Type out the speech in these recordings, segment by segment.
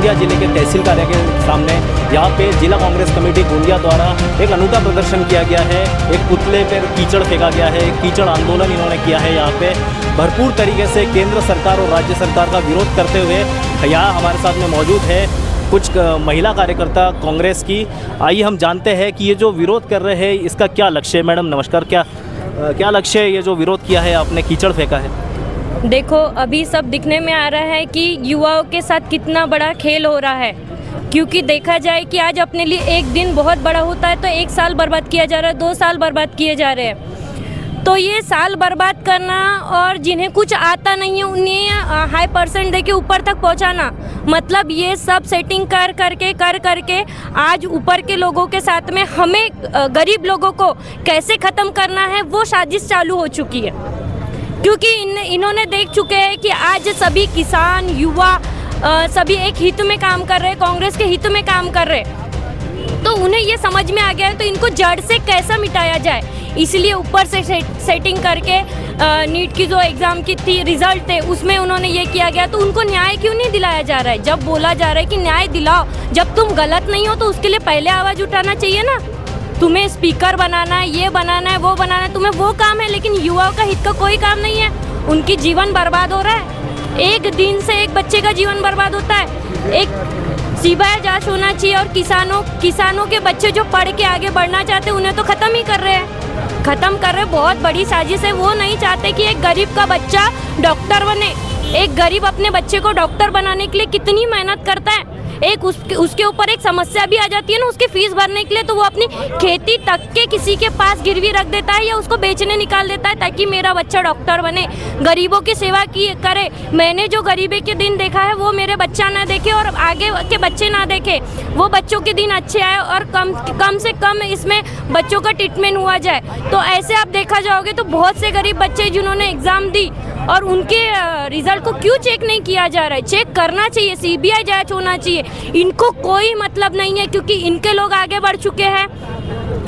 गोंदिया जिले के तहसील कार्यालय के सामने यहाँ पे जिला कांग्रेस कमेटी गोंदिया द्वारा एक अनूठा प्रदर्शन किया गया है। एक पुतले पर कीचड़ फेंका गया है, एक कीचड़ आंदोलन इन्होंने किया है। यहाँ पे भरपूर तरीके से केंद्र सरकार और राज्य सरकार का विरोध करते हुए यहाँ हमारे साथ में मौजूद है कुछ महिला कार्यकर्ता कांग्रेस की। आइए हम जानते हैं कि ये जो विरोध कर रहे हैं इसका क्या लक्ष्य है। मैडम नमस्कार, क्या लक्ष्य है? ये जो विरोध किया है आपने, कीचड़ फेंका है। देखो, अभी सब दिखने में आ रहा है कि युवाओं के साथ कितना बड़ा खेल हो रहा है। क्योंकि देखा जाए कि आज अपने लिए एक दिन बहुत बड़ा होता है तो 1 साल बर्बाद किया जा रहा है, 2 साल बर्बाद किए जा रहे हैं। तो ये साल बर्बाद करना और जिन्हें कुछ आता नहीं है उन्हें हाई परसेंट दे के ऊपर तक पहुंचाना, मतलब ये सब सेटिंग कर करके आज ऊपर के लोगों के साथ में हमें गरीब लोगों को कैसे ख़त्म करना है वो साजिश चालू हो चुकी है। क्योंकि इन्होंने देख चुके हैं कि आज सभी किसान युवा सभी एक हित में काम कर रहे हैं, कांग्रेस के हित में काम कर रहे हैं। तो उन्हें ये समझ में आ गया है तो इनको जड़ से कैसा मिटाया जाए, इसलिए ऊपर से सेटिंग करके नीट की जो एग्ज़ाम की थी रिजल्ट थे उसमें उन्होंने ये किया गया। तो उनको न्याय क्यों नहीं दिलाया जा रहा है? जब बोला जा रहा है कि न्याय दिलाओ, जब तुम गलत नहीं हो तो उसके लिए पहले आवाज़ उठाना चाहिए ना। तुम्हें स्पीकर बनाना है, ये बनाना है, वो बनाना है, तुम्हें वो काम है, लेकिन युवाओं का हित का कोई काम नहीं है। उनकी जीवन बर्बाद हो रहा है, एक दिन से एक बच्चे का जीवन बर्बाद होता है। एक सीबीआई जांच होना चाहिए और किसानों के बच्चे जो पढ़ के आगे बढ़ना चाहते हैं उन्हें तो ख़त्म ही कर रहे हैं, ख़त्म कर रहे हैं। बहुत बड़ी साजिश है। वो नहीं चाहते कि एक गरीब का बच्चा डॉक्टर बने। एक गरीब अपने बच्चे को डॉक्टर बनाने के लिए कितनी मेहनत करता है। एक उसके ऊपर एक समस्या भी आ जाती है ना, उसकी फीस भरने के लिए, तो वो अपनी खेती तक के किसी के पास गिरवी रख देता है या उसको बेचने निकाल देता है ताकि मेरा बच्चा डॉक्टर बने, गरीबों की सेवा की करे। मैंने जो गरीबी के दिन देखा है वो मेरे बच्चा ना देखे और आगे के बच्चे ना देखे, वो बच्चों के दिन अच्छे आए और कम से कम इसमें बच्चों का ट्रीटमेंट हुआ जाए। तो ऐसे आप देखा जाओगे तो बहुत से गरीब बच्चे जिन्होंने एग्ज़ाम दी और उनके रिजल्ट को क्यों चेक नहीं किया जा रहा है? चेक करना चाहिए, सीबीआई जांच होना चाहिए। इनको कोई मतलब नहीं है क्योंकि इनके लोग आगे बढ़ चुके हैं।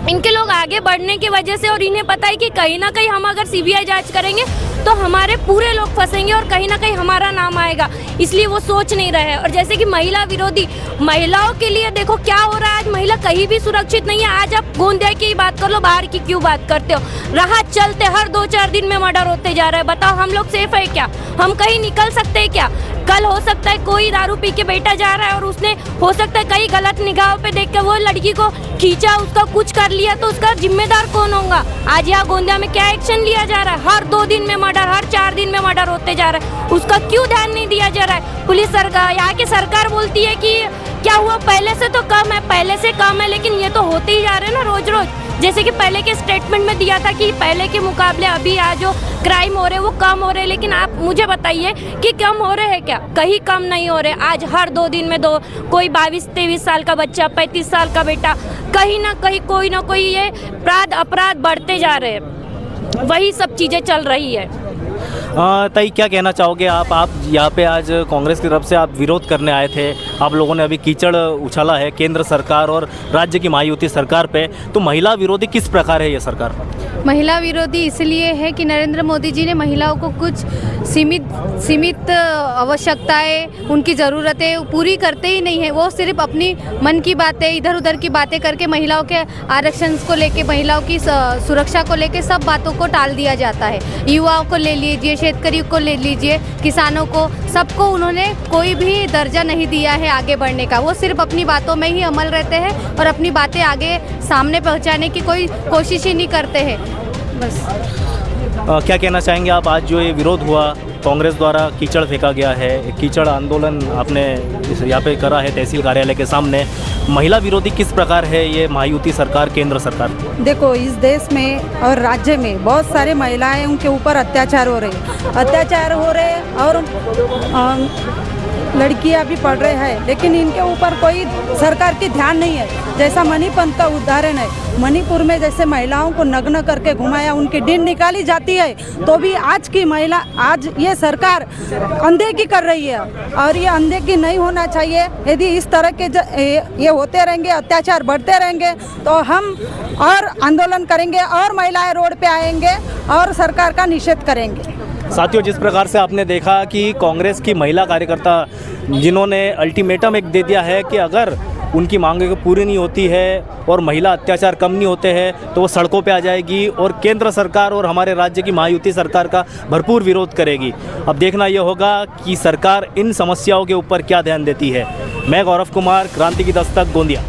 इनके लोग आगे बढ़ने की वजह से और इन्हें पता है कि कहीं ना कहीं हम अगर सीबीआई जांच करेंगे तो हमारे पूरे लोग फंसेंगे और कहीं ना कहीं हमारा नाम आएगा, इसलिए वो सोच नहीं रहे हैं। और जैसे कि महिला विरोधी, महिलाओं के लिए देखो क्या हो रहा है। आज महिला कहीं भी सुरक्षित नहीं है। आज आप गोंदिया की बात कर लो, बाहर की क्यों बात करते हो? राहत चलते हर 2-4 दिन में मर्डर होते जा रहा है। बताओ हम लोग सेफ है क्या? हम कहीं निकल सकते हैं क्या? कल हो सकता है कोई दारू पी के बेटा जा रहा है और उसने हो सकता है कई गलत निगाहों पे देख के वो लड़की को खींचा, उसका कुछ कर लिया, तो उसका जिम्मेदार कौन होगा? आज यहाँ गोंदिया में क्या एक्शन लिया जा रहा है? हर 2 दिन में मर्डर, हर 4 दिन में मर्डर होते जा रहा है। उसका क्यों ध्यान नहीं दिया जा रहा है? पुलिस सरकार, यहाँ की सरकार बोलती है कि क्या हुआ, पहले से तो कम है, पहले से कम है, लेकिन ये तो होते ही जा रहे हैं ना रोज रोज। जैसे कि पहले के स्टेटमेंट में दिया था कि पहले के मुकाबले अभी आज जो क्राइम हो रहे हैं वो कम हो रहे हैं, लेकिन आप मुझे बताइए कि कम हो रहे हैं क्या? कहीं कम नहीं हो रहे। आज हर 2 दिन में कोई 22-23 साल का बच्चा, 35 साल का बेटा, कहीं ना कहीं कोई ना कोई ये अपराध बढ़ते जा रहे हैं। वही सब चीज़ें चल रही है। ताई क्या कहना चाहोगे आप यहाँ पे आज कांग्रेस की तरफ से आप विरोध करने आए थे। आप लोगों ने अभी कीचड़ उछाला है केंद्र सरकार और राज्य की महायुति सरकार पे, तो महिला विरोधी किस प्रकार है ये सरकार? महिला विरोधी इसलिए है कि नरेंद्र मोदी जी ने महिलाओं को कुछ सीमित आवश्यकताएं, उनकी ज़रूरतें पूरी करते ही नहीं है। वो सिर्फ अपनी मन की बातें, इधर उधर की बातें करके महिलाओं के आरक्षण को लेके, महिलाओं की सुरक्षा को लेके सब बातों को टाल दिया जाता है। युवाओं को ले लीजिए, शेतकरी को ले लीजिए, किसानों को, सबको उन्होंने कोई भी दर्जा नहीं दिया है आगे बढ़ने का। वो सिर्फ अपनी बातों में ही अमल रहते हैं और अपनी बातें आगे सामने पहुंचाने की कोई कोशिश ही नहीं करते हैं। बस क्या कहना चाहेंगे आप? आज जो ये विरोध हुआ, कांग्रेस द्वारा कीचड़ फेंका गया है, कीचड़ आंदोलन आपने यहाँ पे करा है तहसील कार्यालय के सामने, महिला विरोधी किस प्रकार है ये महायुति सरकार, केंद्र सरकार? देखो, इस देश में और राज्य में बहुत सारे महिलाएं, उनके ऊपर अत्याचार हो रहे और लड़कियां भी पढ़ रहे हैं, लेकिन इनके ऊपर कोई सरकार की ध्यान नहीं है। जैसा मणिपुर का उदाहरण है, मणिपुर में जैसे महिलाओं को नग्न करके घुमाया, उनकी डीन निकाली जाती है, तो भी आज की महिला, आज ये सरकार अनदेखी कर रही है और ये अनदेखी नहीं होना चाहिए। यदि इस तरह के ये होते रहेंगे, अत्याचार बढ़ते रहेंगे, तो हम और आंदोलन करेंगे और महिलाएं रोड पे आएंगे और सरकार का निषेध करेंगे। साथियों, जिस प्रकार से आपने देखा कि कांग्रेस की महिला कार्यकर्ता जिन्होंने अल्टीमेटम एक दे दिया है कि अगर उनकी मांगें पूरी नहीं होती है और महिला अत्याचार कम नहीं होते हैं तो वो सड़कों पे आ जाएगी और केंद्र सरकार और हमारे राज्य की महायुति सरकार का भरपूर विरोध करेगी। अब देखना ये होगा कि सरकार इन समस्याओं के ऊपर क्या ध्यान देती है। मैं गौरव कुमार, क्रांति की दस्तक, गोंदिया।